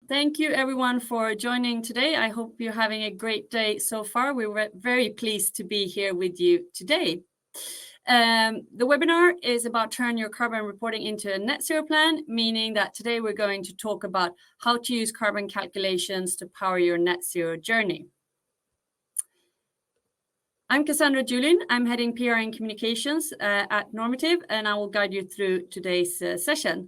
Thank you everyone for joining today. I hope you're having a great day so far. We were very pleased to be here with you today. The webinar is about turn your carbon reporting into a net zero plan, meaning that today we're going to talk about how to use carbon calculations to power your net zero journey. I'm Cassandra Julin. I'm heading PR and communications at Normative, and I will guide you through today's session.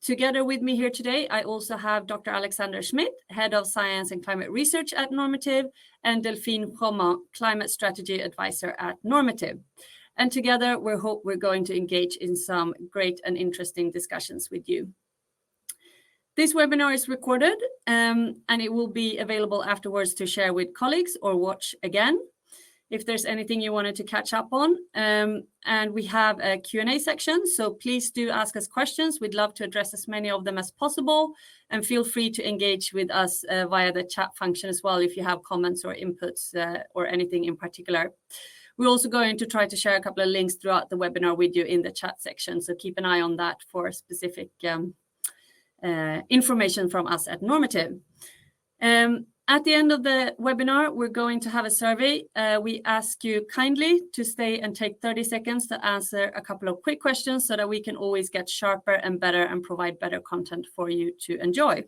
Together with me here today, I also have Dr. Alexander Schmidt, Head of Science and Climate Research at Normative, and Delphine Froment, Climate Strategy Advisor at Normative. And together, we hope we're going to engage in some great and interesting discussions with you. This webinar is recorded, and it will be available afterwards to share with colleagues or watch again if there's anything you wanted to catch up on. And we have a Q&A section, so please do ask us questions. We'd love to address as many of them as possible, and feel free to engage with us via the chat function as well if you have comments or inputs or anything in particular. We're also going to try to share a couple of links throughout the webinar with you in the chat section, so keep an eye on that for specific information from us at Normative. At the end of the webinar, we're going to have a survey. We ask you kindly to stay and take 30 seconds to answer a couple of quick questions so that we can always get sharper and better and provide better content for you to enjoy.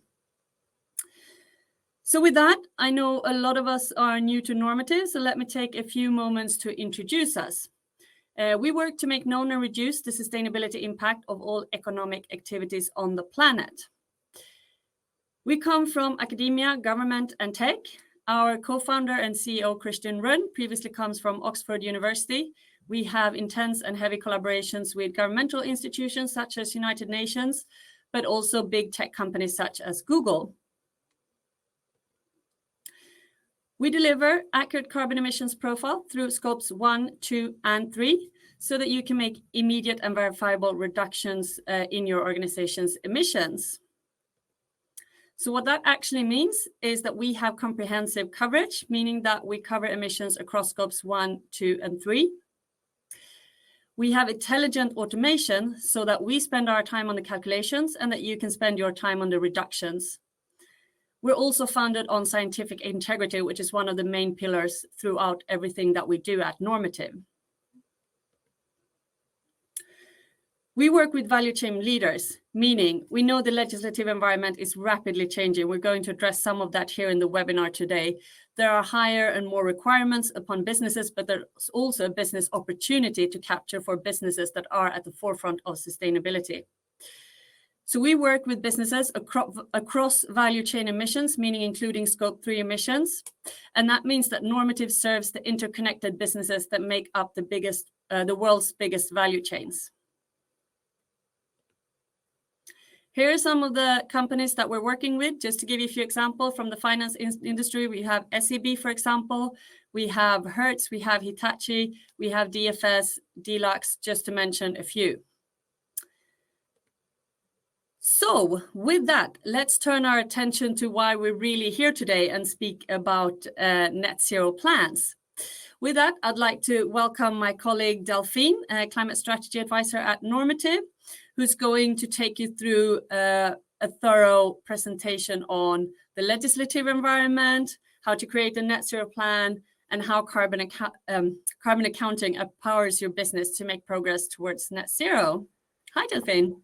So with that, I know a lot of us are new to Normative, so let me take a few moments to introduce us. We work to make known and reduce the sustainability impact of all economic activities on the planet. We come from academia, government, and tech. Our co-founder and CEO, Christian Rönn, previously comes from Oxford University. We have intense and heavy collaborations with governmental institutions such as United Nations, but also big tech companies such as Google. We deliver accurate carbon emissions profile through scopes 1, 2, and 3, so that you can make immediate and verifiable reductions in your organization's emissions. So what that actually means is that we have comprehensive coverage, meaning that we cover emissions across scopes 1, 2, and 3. We have intelligent automation so that we spend our time on the calculations and that you can spend your time on the reductions. We're also founded on scientific integrity, which is one of the main pillars throughout everything that we do at Normative. We work with value chain leaders, meaning we know the legislative environment is rapidly changing. We're going to address some of that here in the webinar today. There are higher and more requirements upon businesses, but there's also a business opportunity to capture for businesses that are at the forefront of sustainability. So we work with businesses across value chain emissions, meaning including scope 3 emissions. And that means that Normative serves the interconnected businesses that make up the world's biggest value chains. Here are some of the companies that we're working with. Just to give you a few examples from the finance industry, we have SEB, for example. We have Hertz, we have Hitachi, we have DFS, Deluxe, just to mention a few. So with that, let's turn our attention to why we're really here today and speak about net zero plans. With that, I'd like to welcome my colleague Delphine, Climate Strategy Advisor at Normative, who's going to take you through a thorough presentation on the legislative environment, how to create a net zero plan, and how carbon accounting empowers your business to make progress towards net zero. Hi, Delphine.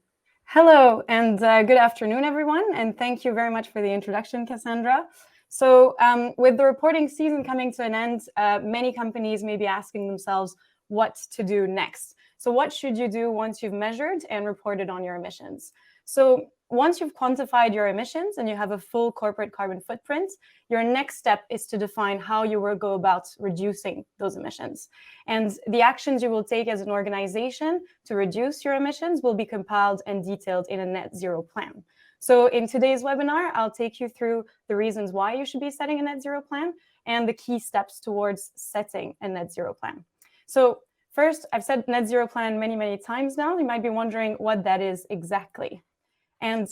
Hello, and good afternoon, everyone. And thank you very much for the introduction, Cassandra. So with the reporting season coming to an end, many companies may be asking themselves what to do next. So what should you do once you've measured and reported on your emissions? So once you've quantified your emissions and you have a full corporate carbon footprint, your next step is to define how you will go about reducing those emissions. And the actions you will take as an organization to reduce your emissions will be compiled and detailed in a net zero plan. So in today's webinar, I'll take you through the reasons why you should be setting a net zero plan and the key steps towards setting a net zero plan. So first, I've said net zero plan many, many times now. You might be wondering what that is exactly. And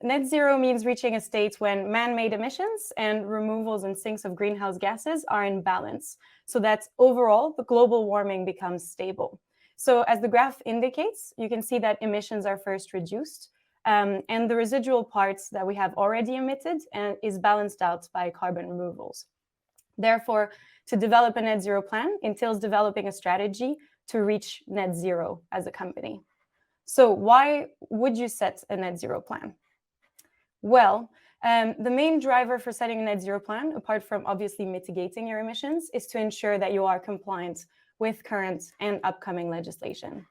net zero means reaching a state when man-made emissions and removals and sinks of greenhouse gases are in balance, so that overall the global warming becomes stable. So as the graph indicates, you can see that emissions are first reduced and the residual parts that we have already emitted is balanced out by carbon removals. Therefore, to develop a net zero plan entails developing a strategy to reach net zero as a company. So why would you set a net zero plan? Well, the main driver for setting a net zero plan, apart from obviously mitigating your emissions, is to ensure that you are compliant with current and upcoming legislation.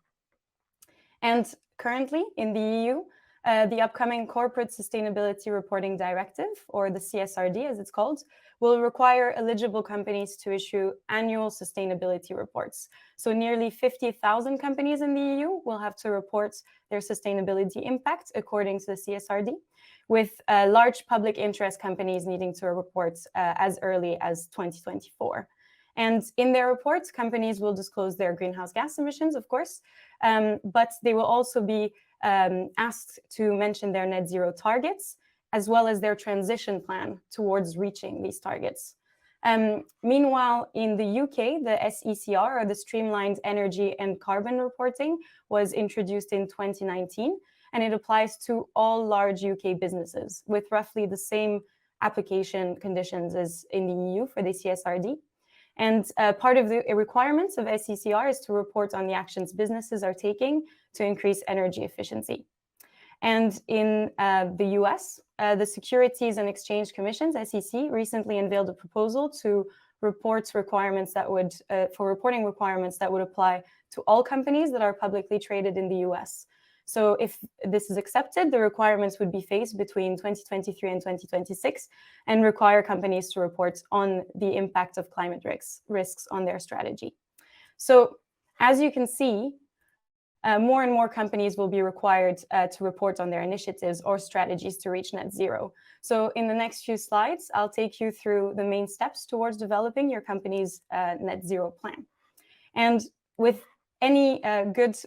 And currently in the EU, the upcoming Corporate Sustainability Reporting Directive, or the CSRD as it's called, will require eligible companies to issue annual sustainability reports. So nearly 50,000 companies in the EU will have to report their sustainability impact according to the CSRD, with large public interest companies needing to report as early as 2024. And in their reports, companies will disclose their greenhouse gas emissions, of course, but they will also be asked to mention their net zero targets, as well as their transition plan towards reaching these targets. Meanwhile, in the UK, the SECR, or the Streamlined Energy and Carbon Reporting, was introduced in 2019, and it applies to all large UK businesses with roughly the same application conditions as in the EU for the CSRD. And part of the requirements of SECR is to report on the actions businesses are taking to increase energy efficiency. And in the US, the Securities and Exchange Commission, SEC, recently unveiled a proposal to report requirements that would, for reporting requirements that would apply to all companies that are publicly traded in the US. So if this is accepted, the requirements would be phased between 2023 and 2026 and require companies to report on the impact of climate risks on their strategy. So as you can see, more and more companies will be required to report on their initiatives or strategies to reach net zero. So in the next few slides, I'll take you through the main steps towards developing your company's net zero plan. And with any good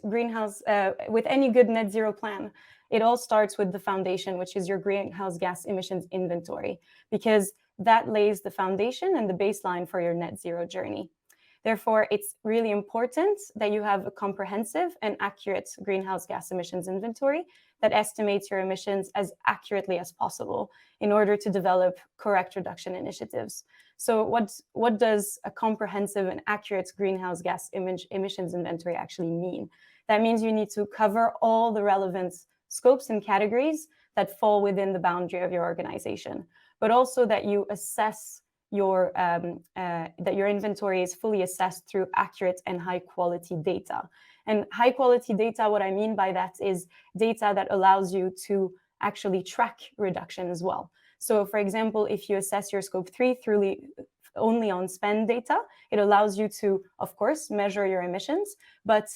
net zero plan, it all starts with the foundation, which is your greenhouse gas emissions inventory, because that lays the foundation and the baseline for your net zero journey. Therefore, it's really important that you have a comprehensive and accurate greenhouse gas emissions inventory that estimates your emissions as accurately as possible in order to develop correct reduction initiatives. So what does a comprehensive and accurate greenhouse gas emissions inventory actually mean? That means you need to cover all the relevant scopes and categories that fall within the boundary of your organization, but also that you assess that your inventory is fully assessed through accurate and high quality data. And high quality data, what I mean by that is data that allows you to actually track reduction as well. So for example, if you assess your scope 3 through only on spend data, it allows you to, of course, measure your emissions, but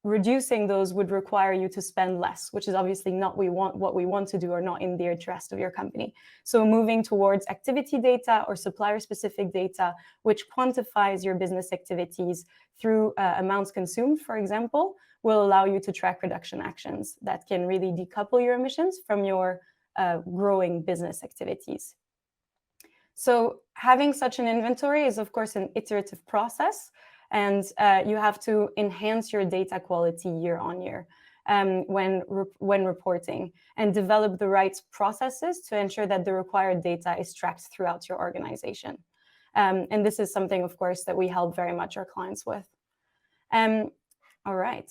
reducing those would require you to spend less, which is obviously not what we want to do, or not in the interest of your company. So moving towards activity data or supplier-specific data, which quantifies your business activities through amounts consumed, for example, will allow you to track reduction actions that can really decouple your emissions from your growing business activities. So having such an inventory is, of course, an iterative process. And you have to enhance your data quality year on year when reporting, and develop the right processes to ensure that the required data is tracked throughout your organization. And this is something, of course, that we help very much our clients with. All right.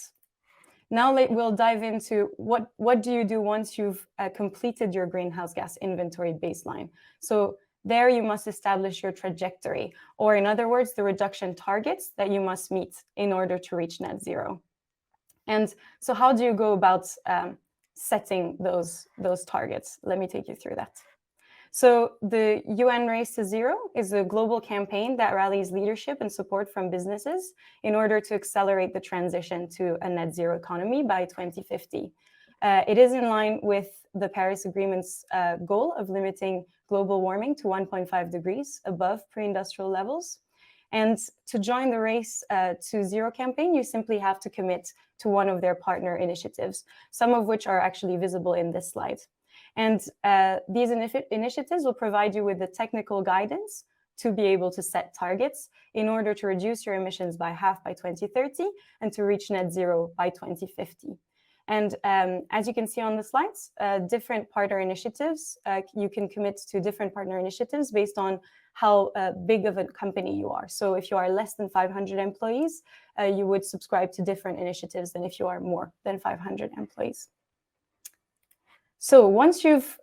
Now we'll dive into what do you do once you've completed your greenhouse gas inventory baseline. So there you must establish your trajectory, or in other words, the reduction targets that you must meet in order to reach net zero. And so how do you go about setting those targets? Let me take you through that. So the UN Race to Zero is a global campaign that rallies leadership and support from businesses in order to accelerate the transition to a net zero economy by 2050. It is in line with the Paris Agreement's goal of limiting global warming to 1.5 degrees above pre-industrial levels. And to join the Race to Zero campaign, you simply have to commit to one of their partner initiatives, some of which are actually visible in this slide. And these initiatives will provide you with the technical guidance to be able to set targets in order to reduce your emissions by half by 2030 and to reach net zero by 2050. And as you can see on the slides, different partner initiatives, you can commit to different partner initiatives based on how big of a company you are. So if you are less than 500 employees, you would subscribe to different initiatives than if you are more than 500 employees. So once you've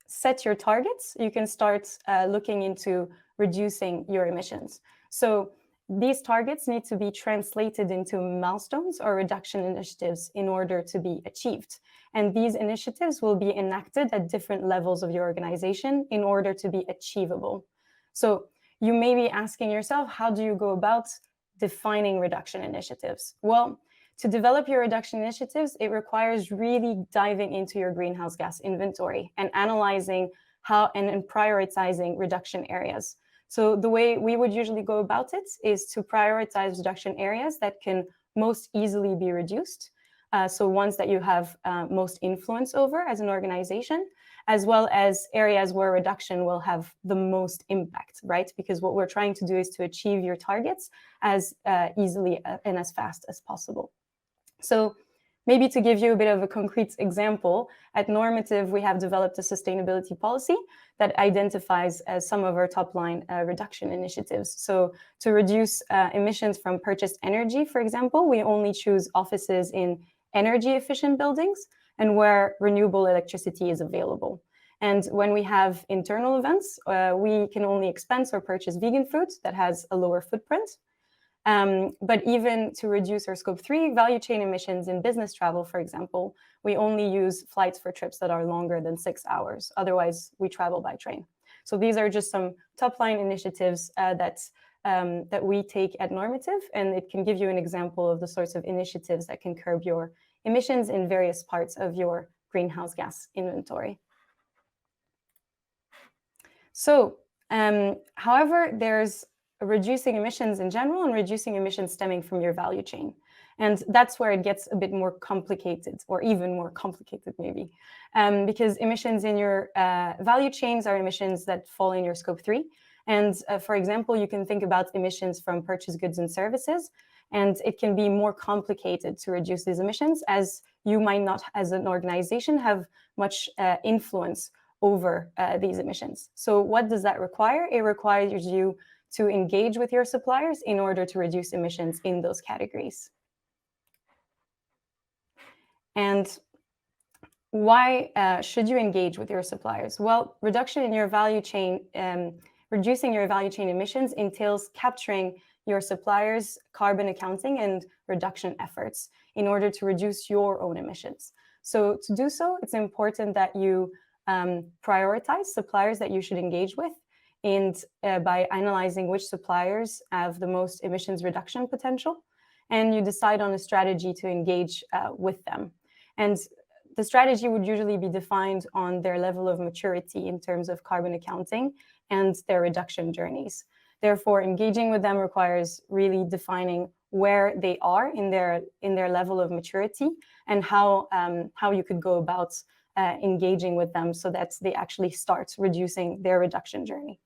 set your targets, you can start looking into reducing your emissions. So these targets need to be translated into milestones or reduction initiatives in order to be achieved. And these initiatives will be enacted at different levels of your organization in order to be achievable. So you may be asking yourself, how do you go about defining reduction initiatives? Well, to develop your reduction initiatives, it requires really diving into your greenhouse gas inventory and analyzing how and prioritizing reduction areas. So the way we would usually go about it is to prioritize reduction areas that can most easily be reduced. So ones that you have most influence over as an organization, as well as areas where reduction will have the most impact, right? Because what we're trying to do is to achieve your targets as easily and as fast as possible. So maybe to give you a bit of a concrete example, at Normative, we have developed a sustainability policy that identifies some of our top line reduction initiatives. So to reduce emissions from purchased energy, for example, we only choose offices in energy efficient buildings and where renewable electricity is available. And when we have internal events, we can only expense or purchase vegan food that has a lower footprint. But even to reduce our scope 3 value chain emissions in business travel, for example, we only use flights for trips that are longer than 6 hours. Otherwise, we travel by train. So these are just some top line initiatives that we take at Normative, and it can give you an example of the sorts of initiatives that can curb your emissions in various parts of your greenhouse gas inventory. So, however, there's reducing emissions in general and reducing emissions stemming from your value chain. And that's where it gets a bit more complicated, or even more complicated maybe, because emissions in your value chains are emissions that fall in your scope 3. And for example, you can think about emissions from purchased goods and services, and it can be more complicated to reduce these emissions as you might not, as an organization, have much influence over these emissions. So what does that require? It requires you to engage with your suppliers in order to reduce emissions in those categories. And why should you engage with your suppliers? Well, reduction in your value chain, reducing your value chain emissions entails capturing your suppliers' carbon accounting and reduction efforts in order to reduce your own emissions. So to do so, it's important that you prioritize suppliers that you should engage with, and by analyzing which suppliers have the most emissions reduction potential, and you decide on a strategy to engage with them. And the strategy would usually be defined on their level of maturity in terms of carbon accounting and their reduction journeys. Therefore, engaging with them requires really defining where they are in their level of maturity and how you could go about engaging with them so that they actually start reducing their reduction journey.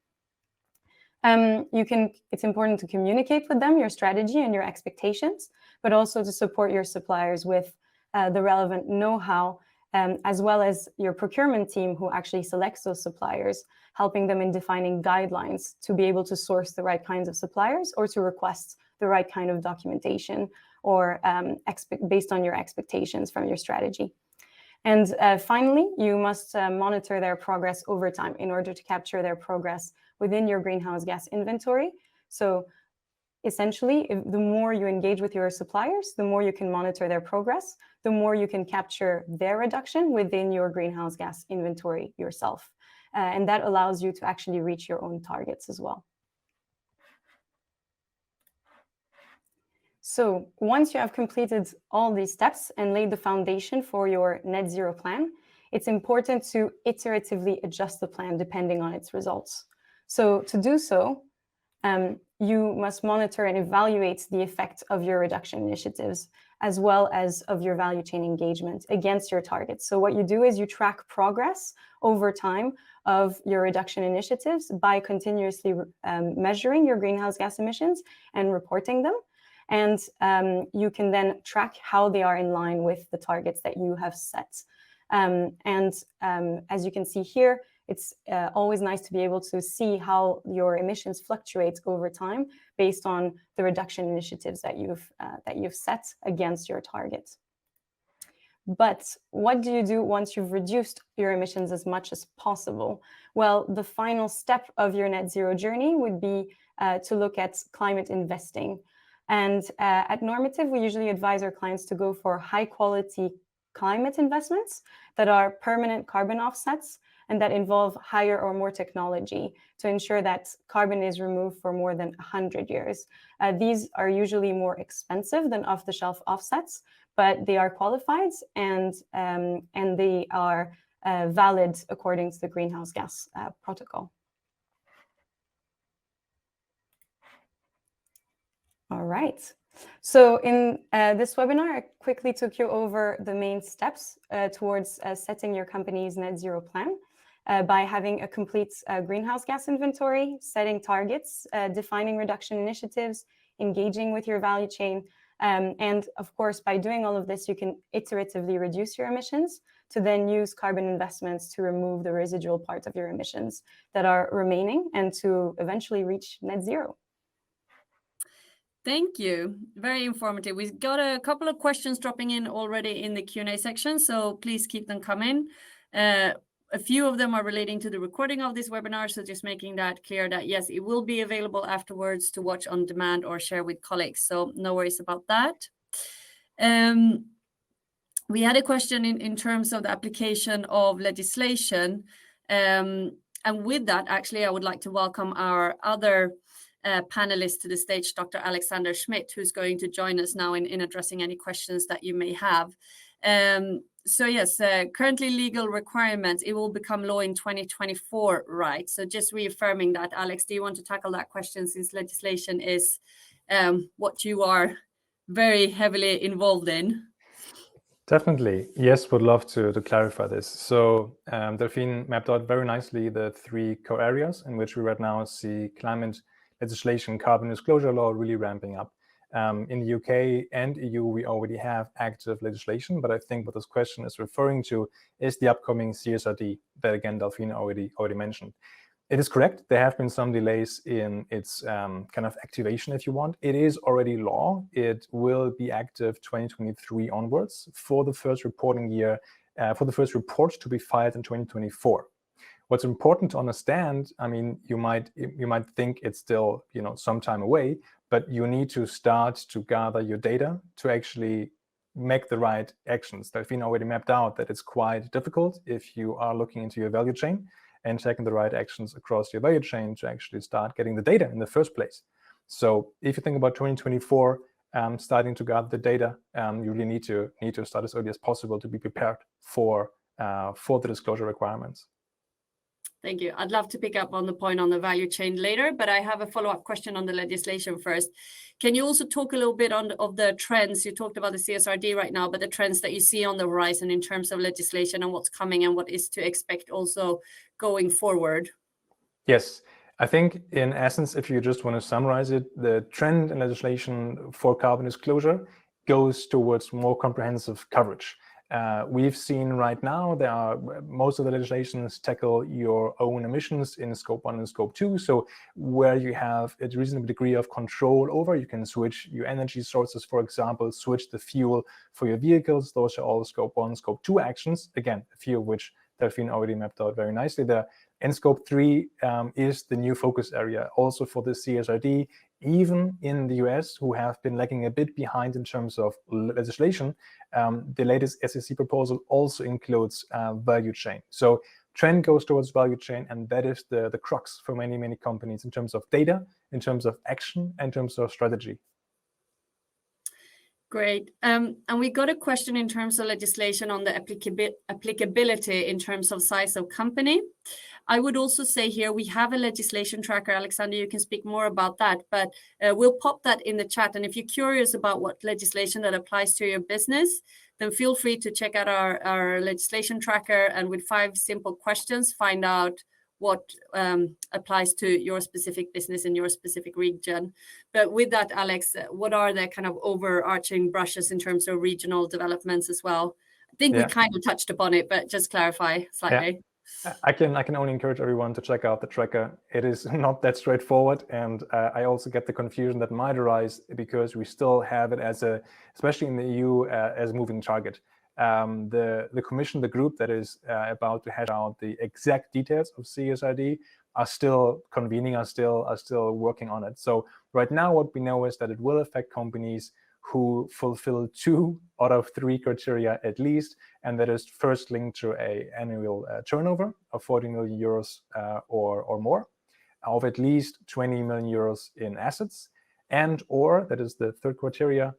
It's important to communicate with them your strategy and your expectations, but also to support your suppliers with the relevant know-how, as well as your procurement team who actually selects those suppliers, helping them in defining guidelines to be able to source the right kinds of suppliers or to request the right kind of documentation or based on your expectations from your strategy. And finally, you must monitor their progress over time in order to capture their progress within your greenhouse gas inventory. So essentially, the more you engage with your suppliers, the more you can monitor their progress, the more you can capture their reduction within your greenhouse gas inventory yourself. And that allows you to actually reach your own targets as well. So once you have completed all these steps and laid the foundation for your net zero plan, it's important to iteratively adjust the plan depending on its results. So to do so, you must monitor and evaluate the effect of your reduction initiatives, as well as of your value chain engagement against your targets. So what you do is you track progress over time of your reduction initiatives by continuously measuring your greenhouse gas emissions and reporting them. and you can then track how they are in line with the targets that you have set. As you can see here, it's always nice to be able to see how your emissions fluctuate over time based on the reduction initiatives that you've set against your targets. But what do you do once you've reduced your emissions as much as possible? Well, the final step of your net zero journey would be to look at climate investing. And at Normative, we usually advise our clients to go for high quality climate investments that are permanent carbon offsets and that involve higher or more technology to ensure that carbon is removed for more than 100 years. These are usually more expensive than off-the-shelf offsets, but they are qualified and they are valid according to the greenhouse gas protocol. All right. So in this webinar, I quickly took you over the main steps towards setting your company's net zero plan by having a complete greenhouse gas inventory, setting targets, defining reduction initiatives, engaging with your value chain. And of course, by doing all of this, you can iteratively reduce your emissions to then use carbon investments to remove the residual part of your emissions that are remaining and to eventually reach net zero. Thank you. Very informative. We've got a couple of questions dropping in already in the Q&A section, so please keep them coming. A few of them are relating to the recording of this webinar, so just making that clear that yes, it will be available afterwards to watch on demand or share with colleagues, so no worries about that. We had a question in terms of the application of legislation, and with that, actually, I would like to welcome our other panelist to the stage, Dr. Alexander Schmidt, who's going to join us now in addressing any questions that you may have. So yes, currently legal requirements, it will become law in 2024, right? So just reaffirming that, Alex, do you want to tackle that question since legislation is what you are very heavily involved in? Definitely. Yes, would love to clarify this. So Delphine mapped out very nicely the three core areas in which we right now see climate legislation, carbon disclosure law really ramping up. In the UK and EU, we already have active legislation, but I think what this question is referring to is the upcoming CSRD that, again, Delphine already mentioned. It is correct. There have been some delays in its kind of activation, if you want. It is already law. It will be active 2023 onwards for the first reporting year, for the first report to be filed in 2024. What's important to understand, I mean, you might think it's still, some time away, but you need to start to gather your data to actually make the right actions. Delphine already mapped out that it's quite difficult if you are looking into your value chain and taking the right actions across your value chain to actually start getting the data in the first place. So if you think about 2024, starting to gather the data, you really need to start as early as possible to be prepared for the disclosure requirements. Thank you. I'd love to pick up on the point on the value chain later, but I have a follow-up question on the legislation first. Can you also talk a little bit of the trends? You talked about the CSRD right now, but the trends that you see on the horizon in terms of legislation and what's coming and what is to expect also going forward? Yes. I think in essence, if you just want to summarize it, the trend in legislation for carbon disclosure goes towards more comprehensive coverage. We've seen right now most of the legislations tackle your own emissions in scope 1 and scope 2. So where you have a reasonable degree of control over, you can switch your energy sources, for example, switch the fuel for your vehicles. Those are all scope 1, scope 2 actions. Again, a few of which Delphine already mapped out very nicely there. And scope 3 is the new focus area also for the CSRD. Even in the US, who have been lagging a bit behind in terms of legislation, the latest SEC proposal also includes value chain. So trend goes towards value chain, and that is the crux for many, many companies in terms of data, in terms of action, and in terms of strategy. Great. And we got a question in terms of legislation on the applicability in terms of size of company. I would also say here we have a legislation tracker. Alexander, you can speak more about that, but we'll pop that in the chat. And if you're curious about what legislation that applies to your business, then feel free to check out our legislation tracker, and with 5 simple questions, find out what applies to your specific business in your specific region. But with that, Alex, what are the kind of overarching brushes in terms of regional developments as well? I think we kind of touched upon it, but just clarify slightly. I can only encourage everyone to check out the tracker. It is not that straightforward, and I also get the confusion that might arise because we still have it as especially in the EU, as a moving target. The commission, the group that is about to hash out the exact details of CSRD, are still convening, are still working on it. So right now, what we know is that it will affect companies who fulfill 2 out of 3 criteria at least, and that is first linked to a annual turnover of 40 million euros or more, of at least 20 million euros in assets, and or, that is the third criteria,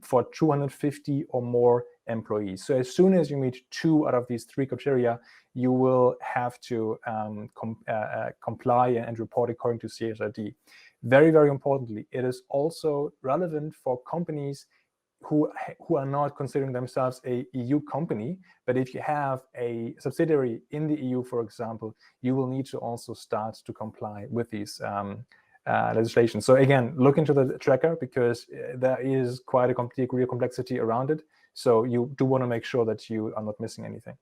for 250 or more employees. So as soon as you meet 2 out of these 3 criteria, you will have to comply and report according to CSRD. Very, very importantly, it is also relevant for companies who are not considering themselves a EU company, but if you have a subsidiary in the EU, for example, you will need to also start to comply with these legislation. So again, look into the tracker because there is quite a degree of complexity around it. So you do want to make sure that you are not missing anything.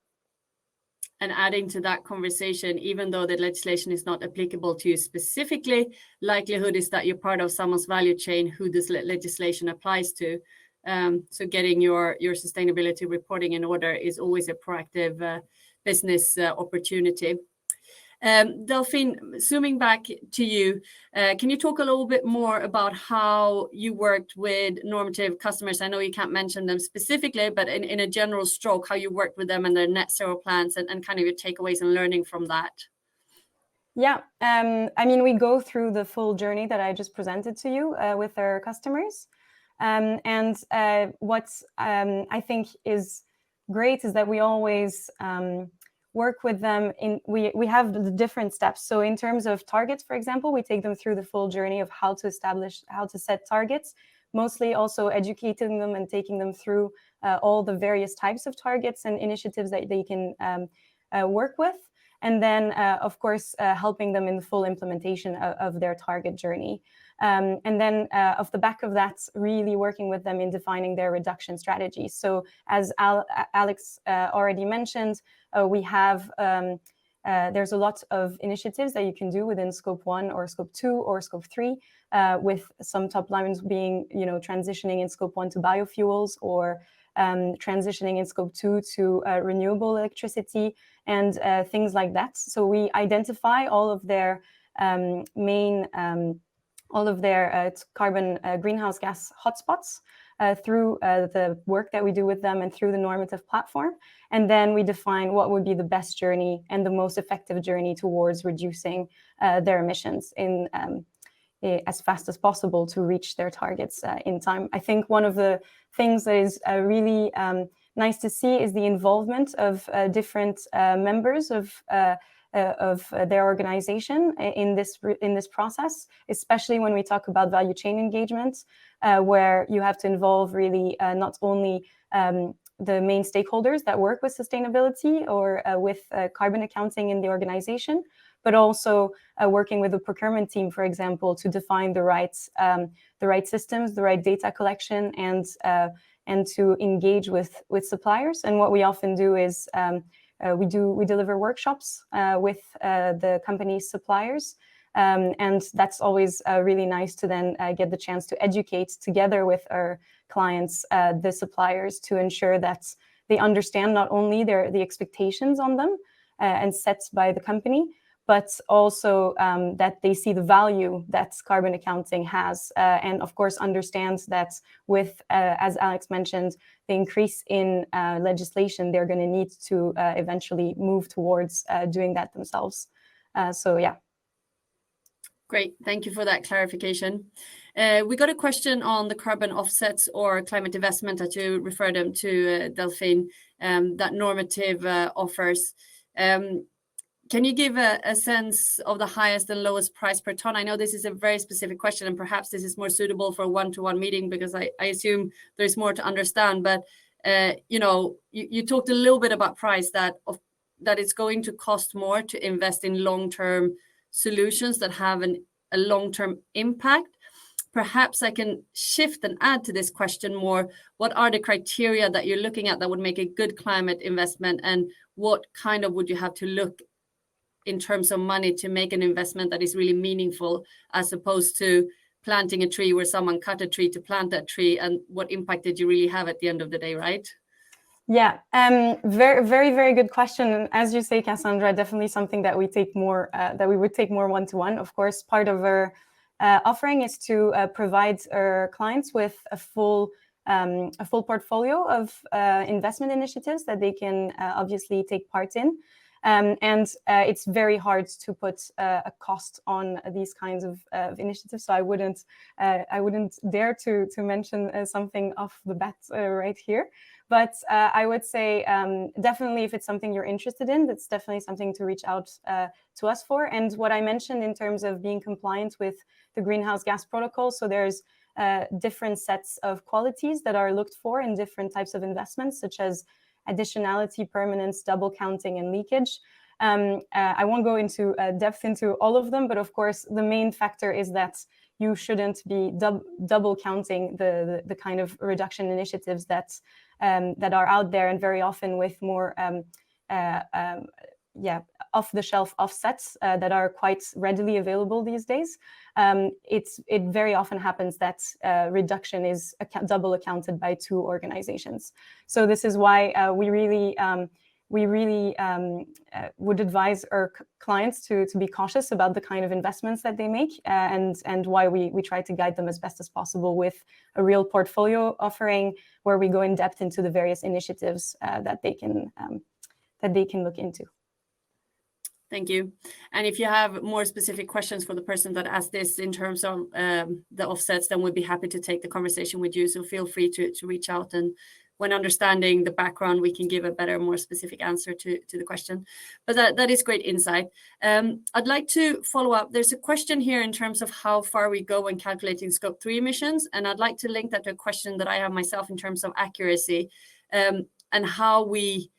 And adding to that conversation, even though the legislation is not applicable to you specifically, likelihood is that you're part of someone's value chain who this legislation applies to. So getting your sustainability reporting in order is always a proactive business opportunity. Delphine, zooming back to you, can you talk a little bit more about how you worked with normative customers? I know you can't mention them specifically, but in a general stroke, how you worked with them and their net zero plans and kind of your takeaways and learning from that. Yeah, I mean, we go through the full journey that I just presented to you with our customers. And what I think is great is that we always work with them we have the different steps. So in terms of targets, for example, we take them through the full journey of how to set targets, mostly also educating them and taking them through all the various types of targets and initiatives that they can work with. And then, of course, helping them in the full implementation of their target journey. And then off the back of that, really working with them in defining their reduction strategies. So as Alex already mentioned, we have, there's a lot of initiatives that you can do within Scope 1 or Scope 2 or Scope 3, with some top lines being, transitioning in Scope 1 to biofuels or transitioning in Scope 2 to renewable electricity and things like that. So we identify all of their carbon greenhouse gas hotspots through the work that we do with them and through the normative platform. And then we define what would be the best journey and the most effective journey towards reducing their emissions in as fast as possible to reach their targets in time. I think one of the things that is really nice to see is the involvement of different members of their organization in this process, especially when we talk about value chain engagement, where you have to involve really not only the main stakeholders that work with sustainability or with carbon accounting in the organization, but also working with the procurement team, for example, to define the right systems, the right data collection, and to engage with suppliers. And what we often do is we deliver workshops with the company's suppliers, and that's always really nice to then get the chance to educate together with our clients, the suppliers, to ensure that they understand not only the expectations on them and set by the company, but also that they see the value that carbon accounting has, and of course understands that with, as Alex mentioned, the increase in legislation, they're going to need to eventually move towards doing that themselves. So yeah. Great, thank you for that clarification. We got a question on the carbon offsets or climate investment that you referred them to, Delphine, that normative offers. Can you give a sense of the highest and lowest price per ton? I know this is a very specific question, and perhaps this is more suitable for a one-to-one meeting because I assume there's more to understand. But you talked a little bit about price. That that it's going to cost more to invest in long-term solutions that have a long-term impact. Perhaps I can shift and add to this question more. What are the criteria that you're looking at that would make a good climate investment, and what kind of would you have to look in terms of money to make an investment that is really meaningful, as opposed to planting a tree where someone cut a tree to plant that tree, and what impact did you really have at the end of the day, right? Yeah, very, very, very good question. And as you say, Cassandra, definitely something that we take more, that we would take more one-to-one. Of course, part of our offering is to provide our clients with a full portfolio of investment initiatives that they can obviously take part in. And it's very hard to put a cost on these kinds of initiatives. So I wouldn't dare to mention something off the bat right here. But I would say definitely, if it's something you're interested in, that's definitely something to reach out to us for. And what I mentioned in terms of being compliant with the greenhouse gas protocol, so there's different sets of qualities that are looked for in different types of investments, such as additionality, permanence, double counting, and leakage. I won't go into depth into all of them, but of course, the main factor is that you shouldn't be double counting the kind of reduction initiatives that are out there, and very often with more off-the-shelf offsets that are quite readily available these days. It very often happens that reduction is double accounted by two organizations. So this is why we really would advise our clients to be cautious about the kind of investments that they make, and why we try to guide them as best as possible with a real portfolio offering where we go in depth into the various initiatives that they can look into. Thank you. And if you have more specific questions for the person that asked this in terms of the offsets, then we'd be happy to take the conversation with you. So feel free to reach out, and when understanding the background, we can give a better, more specific answer to the question. But that is great insight. I'd like to follow up. There's a question here in terms of how far we go when calculating Scope 3 emissions. And I'd like to link that to a question that I have myself in terms of accuracy, and how we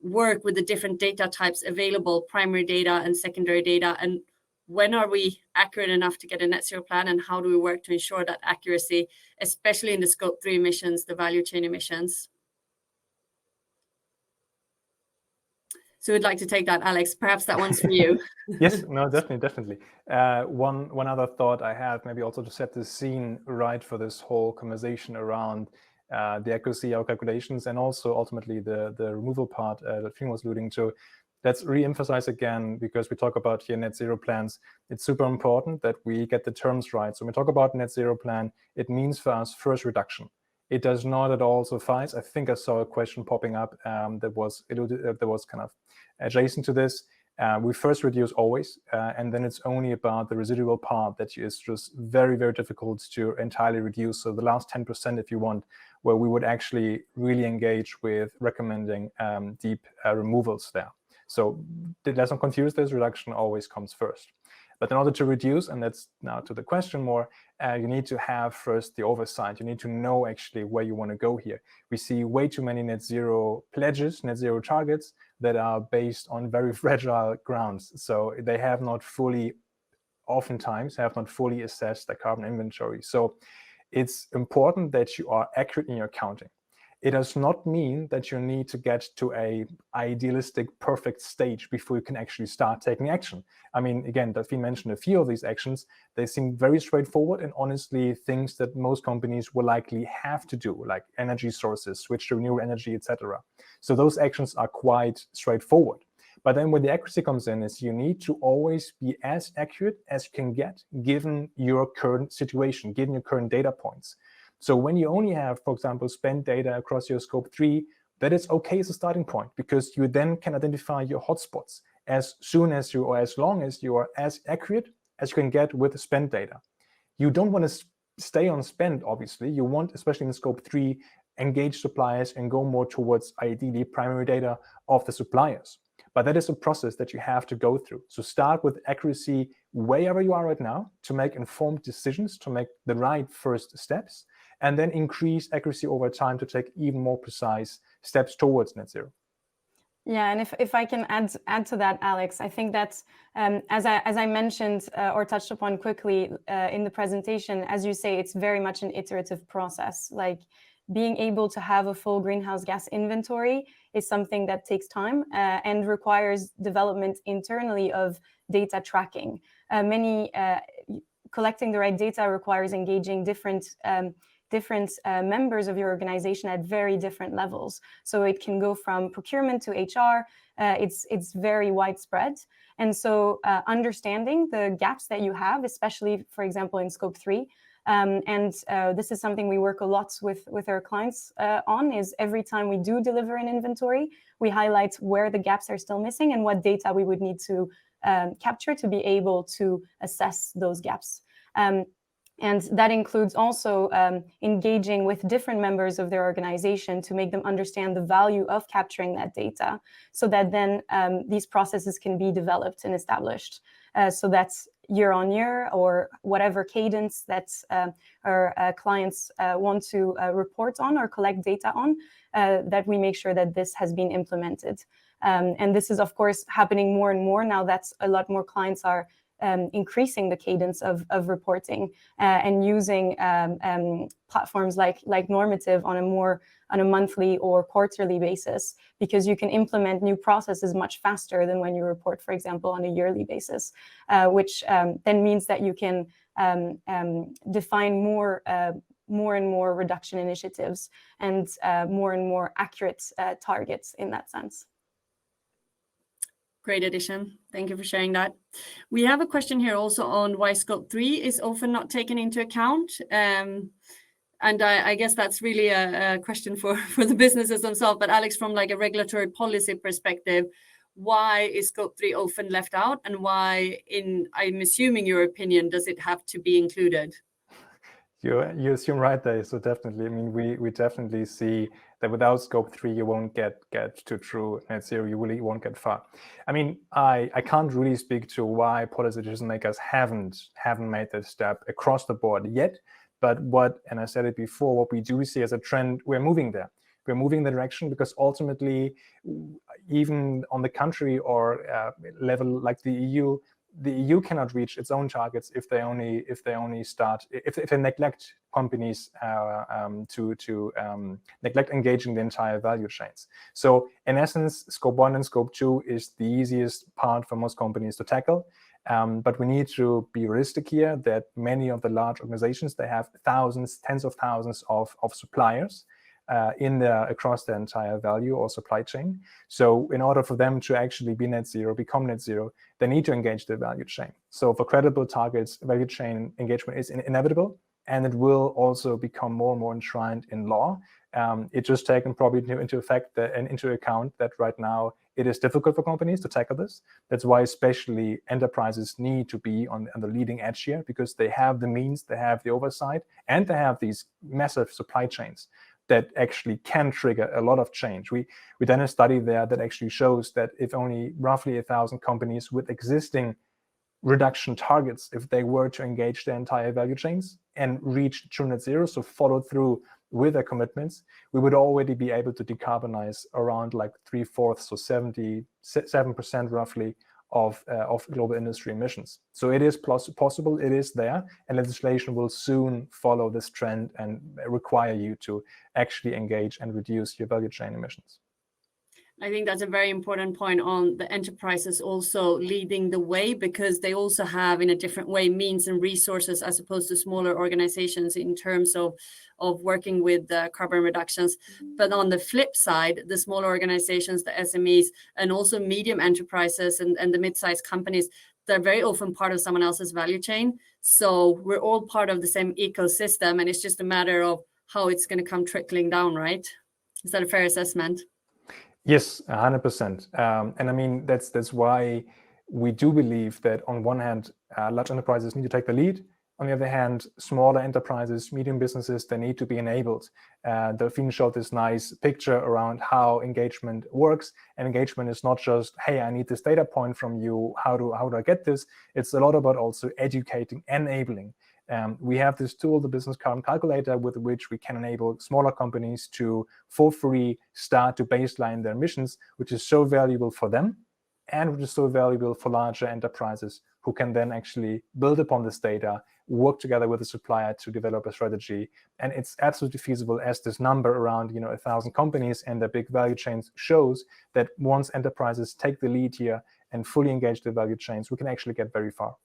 work with the different data types available, primary data and secondary data, and when are we accurate enough to get a net zero plan, and how do we work to ensure that accuracy, especially in the Scope 3 emissions, the value chain emissions? So we'd like to take that, Alex. Perhaps that one's for you. Yes, no, definitely. One other thought I have, maybe also to set the scene right for this whole conversation around the accuracy of calculations, and also ultimately the removal part that Finn was alluding to. Let's re-emphasize again, because we talk about here net zero plans, it's super important that we get the terms right. So when we talk about net zero plan, it means for us first reduction. It does not at all suffice. I think I saw a question popping up that was kind of adjacent to this. We first reduce always, and then it's only about the residual part that is just very, very difficult to entirely reduce. So the last 10%, if you want, where we would actually really engage with recommending deep removals there. So let's not confuse this, reduction always comes first. But in order to reduce, and that's now to the question more, you need to have first the oversight. You need to know actually where you want to go here. We see way too many net zero pledges, net zero targets that are based on very fragile grounds. So they have not fully, oftentimes have not fully assessed the carbon inventory. So it's important that you are accurate in your counting. It does not mean that you need to get to a idealistic, perfect stage before you can actually start taking action. I mean, again, Delphine mentioned a few of these actions. They seem very straightforward and honestly things that most companies will likely have to do, like energy sources, switch to renewable energy, etc. So those actions are quite straightforward. But then where the accuracy comes in is you need to always be as accurate as you can get given your current situation, given your current data points. So when you only have, for example, spend data across your Scope 3, that is okay as a starting point, because you then can identify your hotspots as soon as you, or as long as you are as accurate as you can get with the spend data. You don't want to stay on spend, obviously. You want, especially in Scope 3, engage suppliers and go more towards ideally primary data of the suppliers. But that is a process that you have to go through. So start with accuracy wherever you are right now to make informed decisions, to make the right first steps, and then increase accuracy over time to take even more precise steps towards net zero. Yeah, and if I can add to that, Alex, I think that as I mentioned or touched upon quickly in the presentation, as you say, it's very much an iterative process. Like being able to have a full greenhouse gas inventory is something that takes time and requires development internally of data tracking. Collecting the right data requires engaging different members of your organization at very different levels. So it can go from procurement to HR. It's very widespread. And so understanding the gaps that you have, especially, for example, in scope 3, this is something we work a lot with our clients on, is every time we do deliver an inventory, we highlight where the gaps are still missing and what data we would need to capture to be able to assess those gaps. And that includes also engaging with different members of their organization to make them understand the value of capturing that data, so that then these processes can be developed and established. So that's year on year, or whatever cadence that our clients want to report on or collect data on, that we make sure that this has been implemented. And this is, of course, happening more and more now that a lot more clients are increasing the cadence of reporting and using platforms like Normative on a monthly or quarterly basis, because you can implement new processes much faster than when you report, for example, on a yearly basis, which then means that you can define more and more reduction initiatives and more and more accurate targets in that sense. Great addition. Thank you for sharing that. We have a question here also on why scope 3 is often not taken into account. And I guess that's really a question for the businesses themselves. But Alex, from like a regulatory policy perspective, why is scope 3 often left out, and why, I'm assuming your opinion, does it have to be included? You assume right there. So definitely, I mean, we definitely see that without scope 3, you won't get to true net zero. You really won't get far. I mean, I can't really speak to why policy decision makers haven't made this step across the board yet. But and I said it before, what we do see as a trend, we're moving there. We're moving the direction, because ultimately, even on the country or level like the EU cannot reach its own targets if they neglect companies to neglect engaging the entire value chains. So in essence, scope 1 and scope 2 is the easiest part for most companies to tackle. But we need to be realistic here that many of the large organizations, they have thousands, tens of thousands of suppliers across the entire value or supply chain. So in order for them to actually be net zero, become net zero, they need to engage the value chain. So for credible targets, value chain engagement is inevitable, and it will also become more and more enshrined in law. It's just taken probably into account that right now it is difficult for companies to tackle this. That's why especially enterprises need to be on the leading edge here, because they have the means, they have the oversight, and they have these massive supply chains that actually can trigger a lot of change. We done a study there that actually shows that if only roughly 1,000 companies with existing reduction targets, if they were to engage their entire value chains and reach true net zero, so follow through with their commitments, we would already be able to decarbonize around like 3/4, so 77% roughly of global industry emissions. So it is possible, it is there, and legislation will soon follow this trend and require you to actually engage and reduce your value chain emissions. I think that's a very important point on the enterprises also leading the way, because they also have in a different way means and resources as opposed to smaller organizations in terms of working with carbon reductions. But on the flip side, the smaller organizations, the SMEs, and also medium enterprises and the mid-sized companies, they're very often part of someone else's value chain. So we're all part of the same ecosystem, and it's just a matter of how it's going to come trickling down, right? Is that a fair assessment? Yes, 100%. And I mean, that's why we do believe that on one hand, large enterprises need to take the lead. On the other hand, smaller enterprises, medium businesses, they need to be enabled. Delphine showed this nice picture around how engagement works. And engagement is not just, hey, I need this data point from you. How do I get this? It's a lot about also educating, enabling. We have this tool, the Business Carbon Calculator, with which we can enable smaller companies to, for free, start to baseline their emissions, which is so valuable for them and which is so valuable for larger enterprises who can then actually build upon this data, work together with the supplier to develop a strategy. And it's absolutely feasible, as this number around 1,000 companies and their big value chains shows, that once enterprises take the lead here and fully engage the value chains, we can actually get very far.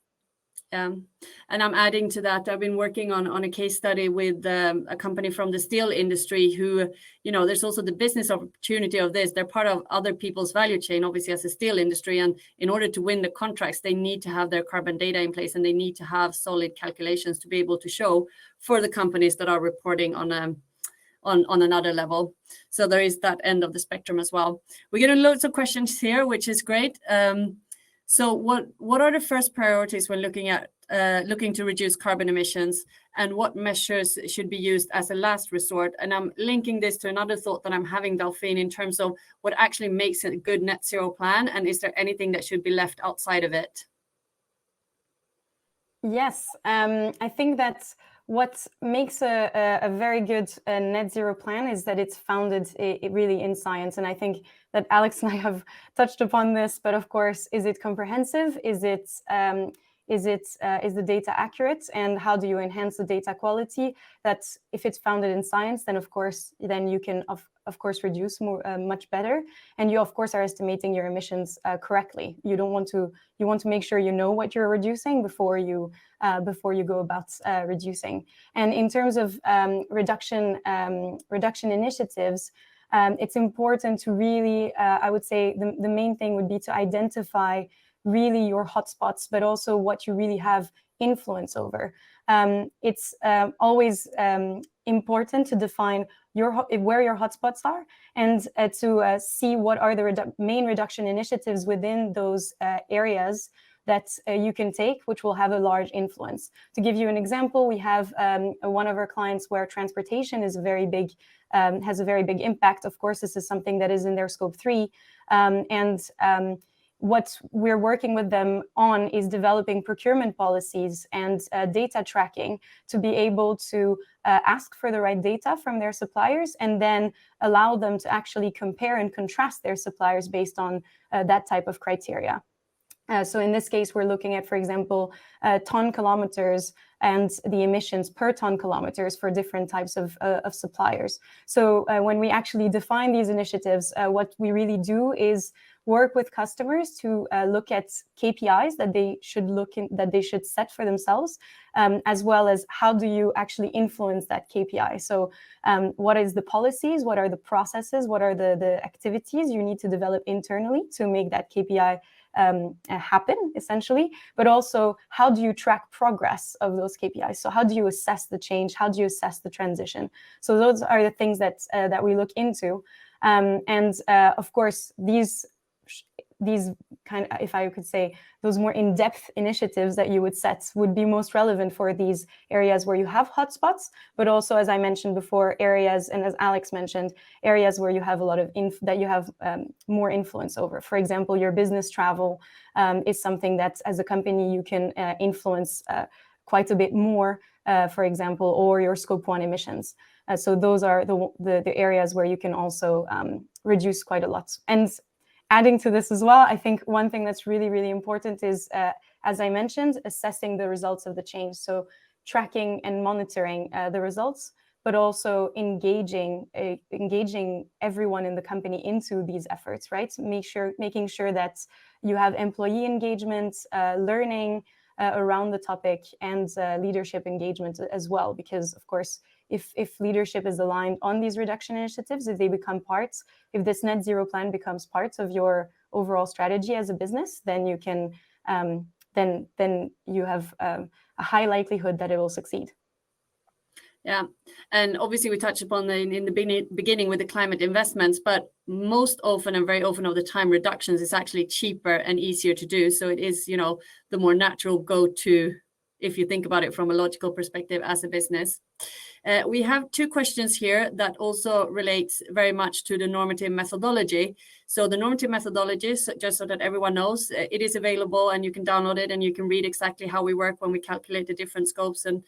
And I'm adding to that. I've been working on a case study with a company from the steel industry who, there's also the business opportunity of this. They're part of other people's value chain, obviously, as a steel industry. And in order to win the contracts, they need to have their carbon data in place, and they need to have solid calculations to be able to show for the companies that are reporting on another level. So there is that end of the spectrum as well. We're getting loads of questions here, which is great. So what are the first priorities when looking to reduce carbon emissions, and what measures should be used as a last resort? And I'm linking this to another thought that I'm having, Delphine, in terms of what actually makes a good net zero plan, and is there anything that should be left outside of it? Yes, I think that what makes a very good net zero plan is that it's founded really in science. And I think that Alex and I have touched upon this, but of course, is it comprehensive? Is the data accurate? And how do you enhance the data quality? That if it's founded in science, then you can of course reduce more much better. And you of course are estimating your emissions correctly. You want to make sure you know what you're reducing before you go about reducing. And in terms of reduction initiatives, it's important to really, I would say the main thing would be to identify really your hotspots, but also what you really have influence over. It's always important to define where your hotspots are, and to see what are the main reduction initiatives within those areas that you can take, which will have a large influence. To give you an example, we have one of our clients where transportation is has a very big impact. Of course, this is something that is in their scope 3, what we're working with them on is developing procurement policies and data tracking to be able to ask for the right data from their suppliers, and then allow them to actually compare and contrast their suppliers based on that type of criteria. So in this case, we're looking at, for example, ton kilometers and the emissions per ton kilometers for different types of suppliers. So when we actually define these initiatives, what we really do is work with customers to look at KPIs that they should set for themselves, as well as how do you actually influence that KPI. So what is the policies, what are the processes, what are the activities you need to develop internally to make that KPI happen, essentially, but also how do you track progress of those KPIs? So how do you assess the change? How do you assess the transition? So those are the things that we look into, and of course these kind of, if I could say, those more in-depth initiatives that you would set would be most relevant for these areas where you have hotspots, but also, as I mentioned before, areas, and as Alex mentioned, areas where you have a lot of more influence over. For example, your business travel is something that, as a company, you can influence quite a bit more, for example, or your scope 1 emissions. So those are the areas where you can also reduce quite a lot. And adding to this as well, I think one thing that's really, really important is, as I mentioned, assessing the results of the change. So tracking and monitoring the results, but also engaging everyone in the company into these efforts, right? Making sure that you have employee engagement, learning around the topic, and leadership engagement as well. Because, of course, if leadership is aligned on these reduction initiatives, if this net zero plan becomes part of your overall strategy as a business, then you can then you have a high likelihood that it will succeed. Yeah, and obviously we touched upon in the beginning with the climate investments, but most often and very often of the time, reductions is actually cheaper and easier to do. So it is, the more natural go-to, if you think about it from a logical perspective as a business. We have two questions here that also relates very much to the normative methodology. So the normative methodology, just so that everyone knows, it is available and you can download it and you can read exactly how we work when we calculate the different scopes and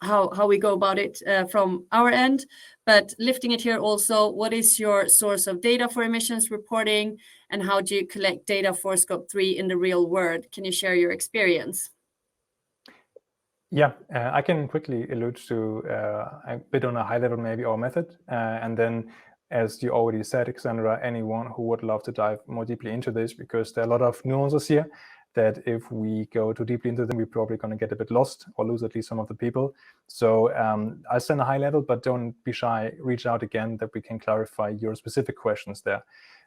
how we go about it from our end. But lifting it here also, what is your source of data for emissions reporting and how do you collect data for scope 3 in the real world? Can you share your experience? Yeah, I can quickly allude to a bit on a high level, maybe our method. And then, as you already said, Cassandra, anyone who would love to dive more deeply into this, because there are a lot of nuances here that if we go too deeply into them, we're probably going to get a bit lost or lose at least some of the people. So I'll send a high level, but don't be shy. Reach out again that we can clarify your specific questions there.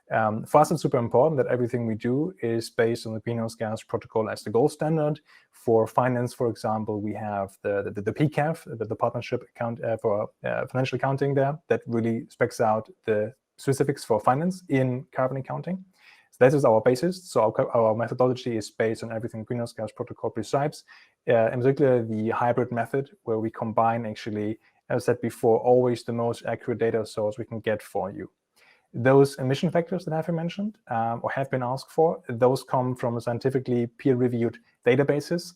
For us, it's super important that everything we do is based on the Greenhouse Gas Protocol as the gold standard. For finance, for example, we have the PCAF, the Partnership Account for Financial Accounting there, that really specs out the specifics for finance in carbon accounting. So that is our basis. So our methodology is based on everything Greenhouse Gas Protocol prescribes, in particular the hybrid method, where we combine actually, as I said before, always the most accurate data source we can get for you. Those emission factors that have been mentioned or have been asked for, those come from scientifically peer-reviewed databases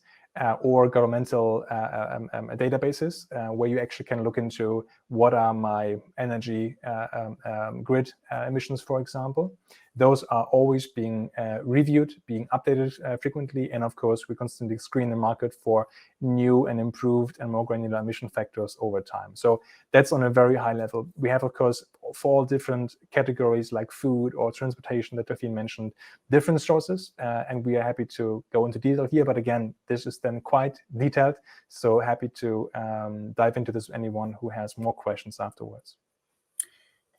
or governmental databases where you actually can look into what are my energy grid emissions, for example. Those are always being reviewed, being updated frequently, and of course we constantly screen the market for new and improved and more granular emission factors over time. So that's on a very high level. We have, of course, for all different categories like food or transportation that Delphine mentioned, different sources, and we are happy to go into detail here. But again, this is then quite detailed, so happy to dive into this with anyone who has more questions afterwards.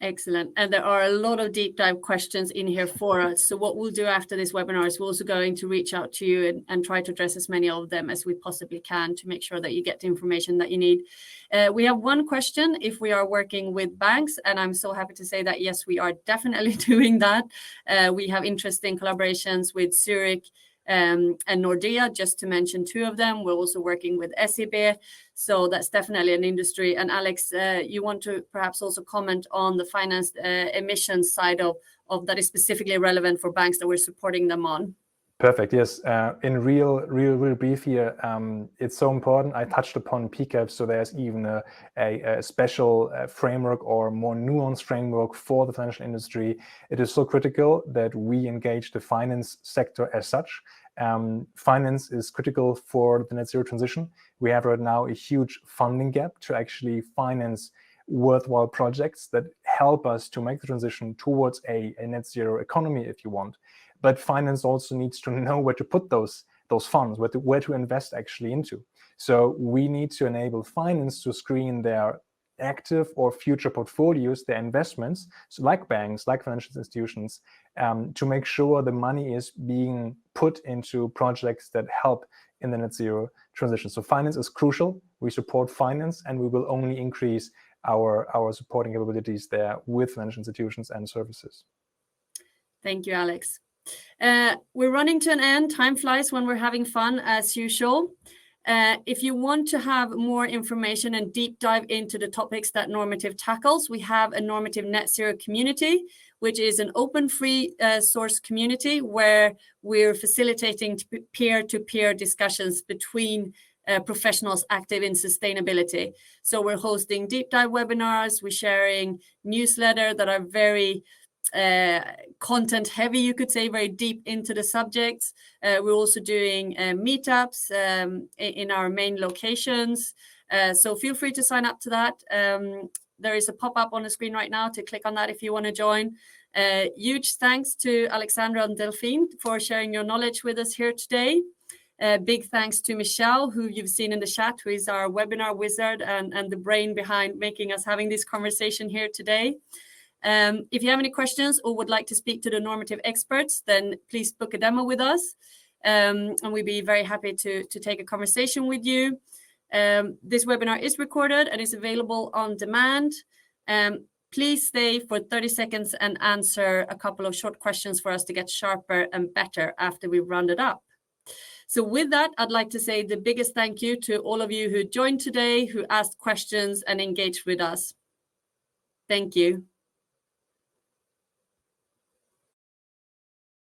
Excellent. And there are a lot of deep dive questions in here for us. So what we'll do after this webinar is we're also going to reach out to you and try to address as many of them as we possibly can to make sure that you get the information that you need. We have one question if we are working with banks, and I'm so happy to say that, yes, we are definitely doing that. We have interesting collaborations with Zurich and Nordea, just to mention two of them. We're also working with SEB, so that's definitely an industry. And Alex, you want to perhaps also comment on the financed emissions side of that is specifically relevant for banks that we're supporting them on? Perfect. Yes. In real brief here, it's so important. I touched upon PCAF, so there's even a special framework or more nuanced framework for the financial industry. It is so critical that we engage the finance sector as such. Finance is critical for the net zero transition. We have right now a huge funding gap to actually finance worthwhile projects that help us to make the transition towards a net zero economy, if you want. But finance also needs to know where to put those funds, where to invest actually into. So we need to enable finance to screen their active or future portfolios, their investments, so like banks, like financial institutions, to make sure the money is being put into projects that help in the net zero transition. So finance is crucial. We support finance, and we will only increase our supporting capabilities there with financial institutions and services. Thank you, Alex. We're running to an end. Time flies when we're having fun, as usual. If you want to have more information and deep dive into the topics that Normative tackles, we have a Normative Net Zero community, which is an open free source community where we're facilitating peer-to-peer discussions between professionals active in sustainability. So we're hosting deep dive webinars, we're sharing newsletters that are very content heavy, you could say, very deep into the subjects. We're also doing meetups in our main locations. So feel free to sign up to that. There is a pop-up on the screen right now to click on that if you want to join. Huge thanks to Alexandra and Delphine for sharing your knowledge with us here today. Big thanks to Michelle, who you've seen in the chat, who is our webinar wizard and the brain behind making us having this conversation here today. If you have any questions or would like to speak to the normative experts, then please book a demo with us. And we'd be very happy to take a conversation with you. This webinar is recorded and is available on demand. Please stay for 30 seconds and answer a couple of short questions for us to get sharper and better after we've rounded up. So with that, I'd like to say the biggest thank you to all of you who joined today, who asked questions and engaged with us. Thank you.